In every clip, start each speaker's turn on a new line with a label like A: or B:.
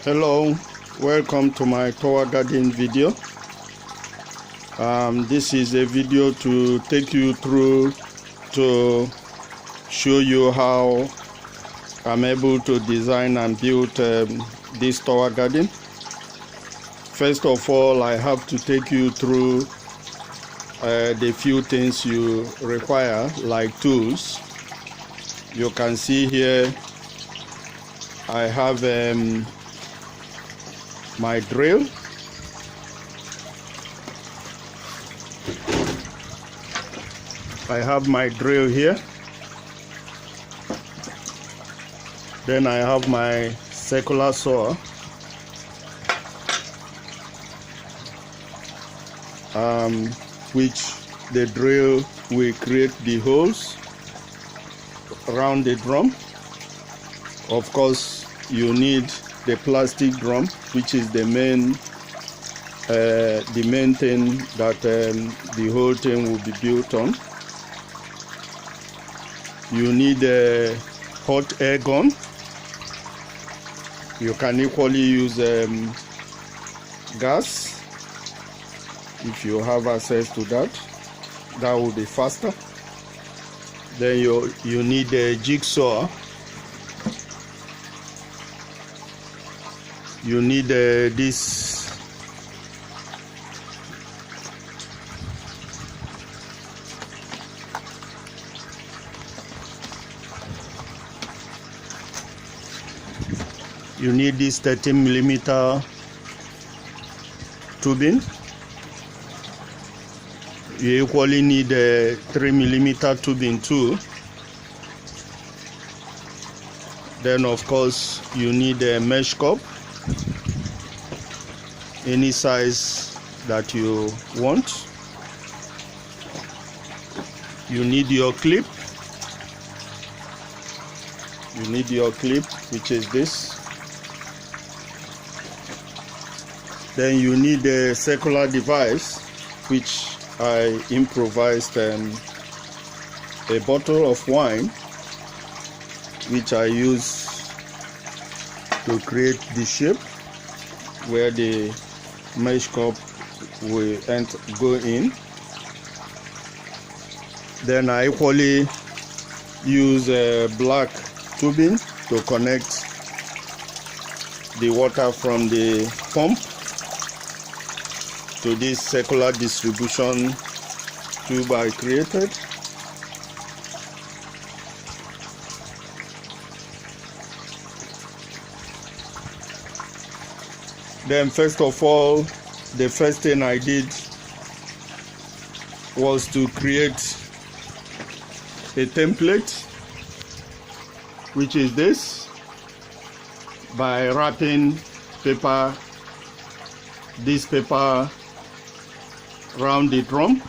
A: Hello, welcome to my tower garden video. This is a video to take you through to show you how I'm able to design and build this tower garden. First of all, I have to take you through the few things you require, like tools. You can see here I have my drill, here. Then I have my circular saw, which the drill will create the holes around the drum. Of course, you need the plastic drum, which is the main thing that the whole thing will be built on. You need a hot air gun. You can equally use gas if you have access to that. That will be faster. Then you need a jigsaw. You need this you need this 13mm tubing. You equally need a 3mm tubing too. Then of course you need a mesh cup, any size that you want. You need your clip. Which is this. Then you need a circular device, which I improvised a bottle of wine, which I use to create the shape where the mesh cup will go in. Then I equally use a black tubing to connect the water from the pump to this circular distribution tube I created. Then first of all, the first thing I did was to create a template, which is this, by wrapping this paper around the drum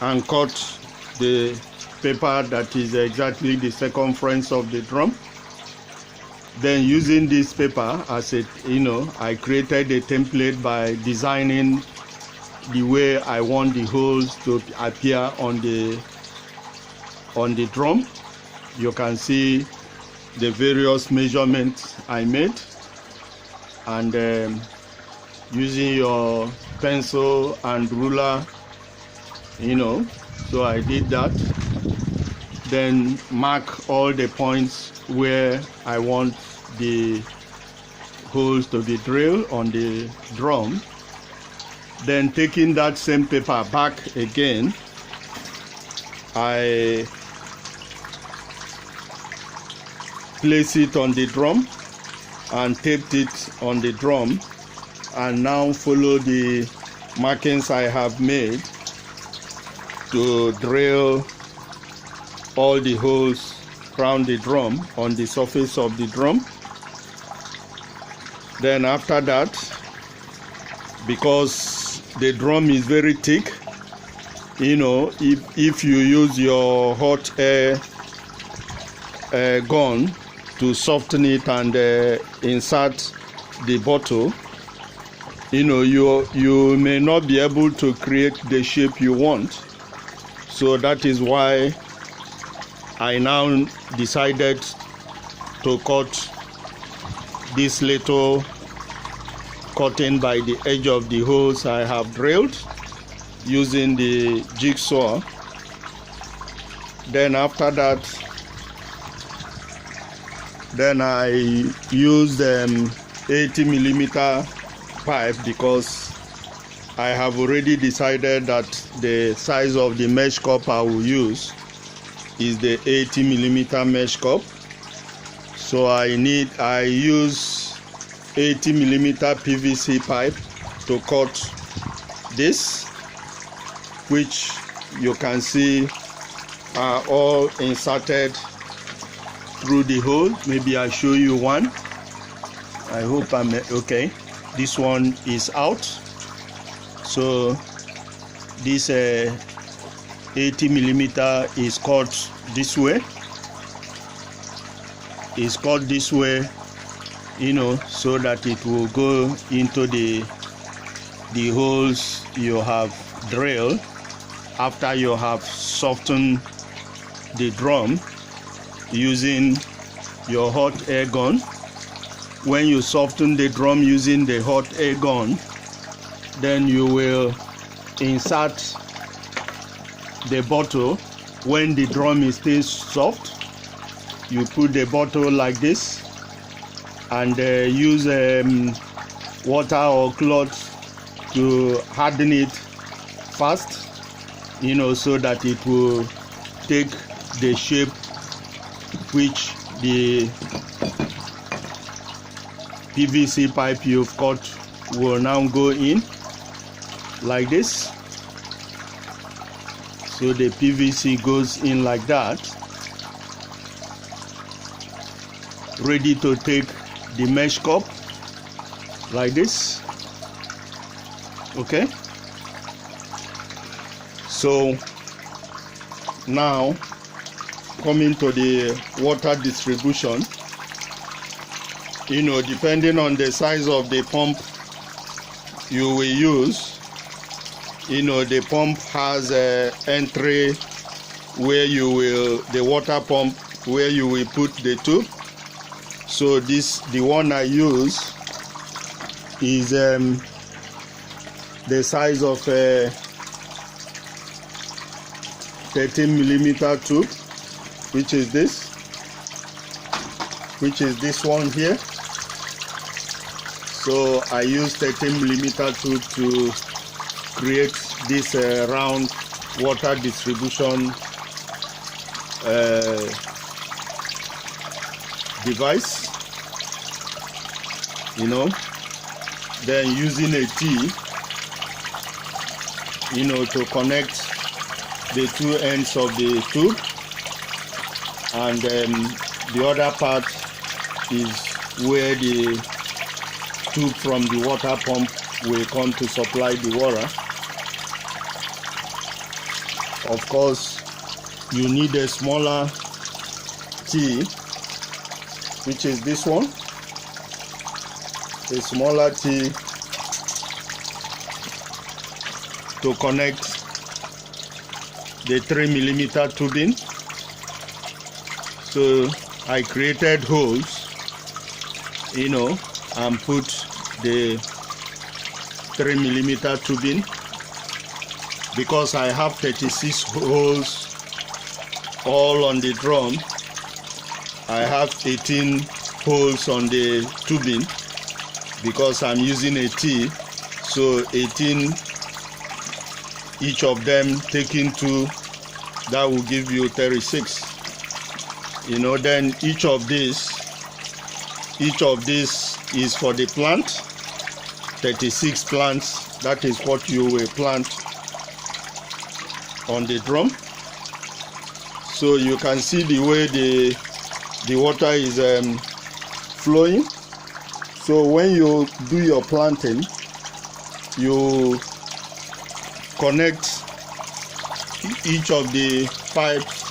A: and cut the paper that is exactly the circumference of the drum. Then using this paper as I created a template by designing the way I want the holes to appear on the drum. You can see the various measurements I made, and using your pencil and ruler, so I did that. Then mark all the points where I want the holes to be drilled on the drum. Then taking that same paper back again, I place it on the drum and taped it on the drum, and now follow the markings I have made to drill all the holes around the drum on the surface of the drum. Then after that, because the drum is very thick, if you use your hot air gun to soften it and insert the bottle, you may not be able to create the shape you want. So that is why I now decided to cut this little cutting by the edge of the holes I have drilled using the jigsaw. Then after that, then I used 80mm pipe because I have already decided that the size of the mesh cup I will use is the 80mm mesh cup. So I use 80mm PVC pipe to cut this, which you can see are all inserted through the hole. Maybe I'll show you one. I hope I'm okay. This one is out. So this 80mm is cut this way. It's cut this way, you know, so that it will go into the holes you have drilled after you have softened the drum using your hot air gun. When you soften the drum using the hot air gun, then you will insert the bottle. When the drum is still soft, you put the bottle like this and use water or cloth to harden it fast, you know, so that it will take the shape which the PVC pipe you've cut will now go in, like this. So the PVC goes in like that, ready to take the mesh cup like this. Okay, so now coming to the water distribution, you know, depending on the size of the pump you will use, you know, the pump has a entry where you will, the water pump where you will put the tube. So the one I use is the size of a 13mm tube, which is this one here. So I use 13mm tube to create this round water distribution device, you know. Then using a T, you know, to connect the two ends of the tube, and the other part is where the tube from the water pump will come to supply the water. Of course, you need a smaller T, which is this one, a smaller T to connect the 3mm tubing. So I created holes, you know, and put the 3mm tubing. Because I have 36 holes all on the drum, I have 18 holes on the tubing because I'm using a T. So 18, each of them taking 2, that will give you 36. You know, then each of these is for the plant. 36 plants, that is what you will plant on the drum. So you can see the way the water is flowing. So when you do your planting, you connect each of the pipes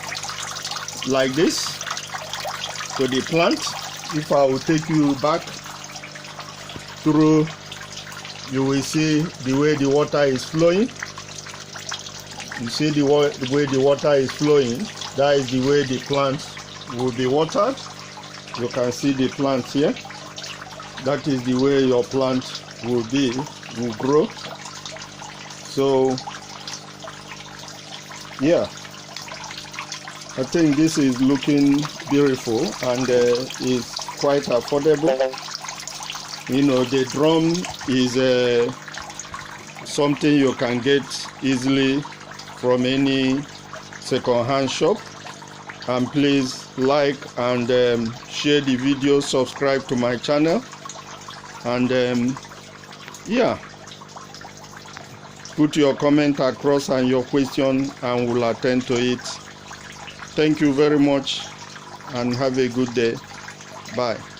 A: like this to the plant. If I will take you back through, you will see the way the water is flowing. You see the way the water is flowing, that is the way the plant will be watered. You can see the plant here. that is the way your plant will grow. So yeah, I think this is looking beautiful, and is quite affordable. You know, the drum is something you can get easily from any second-hand shop. And please like and share the video, subscribe to my channel, and yeah, put your comment across and your question, and we'll attend to it. Thank you very much and have a good day. Bye.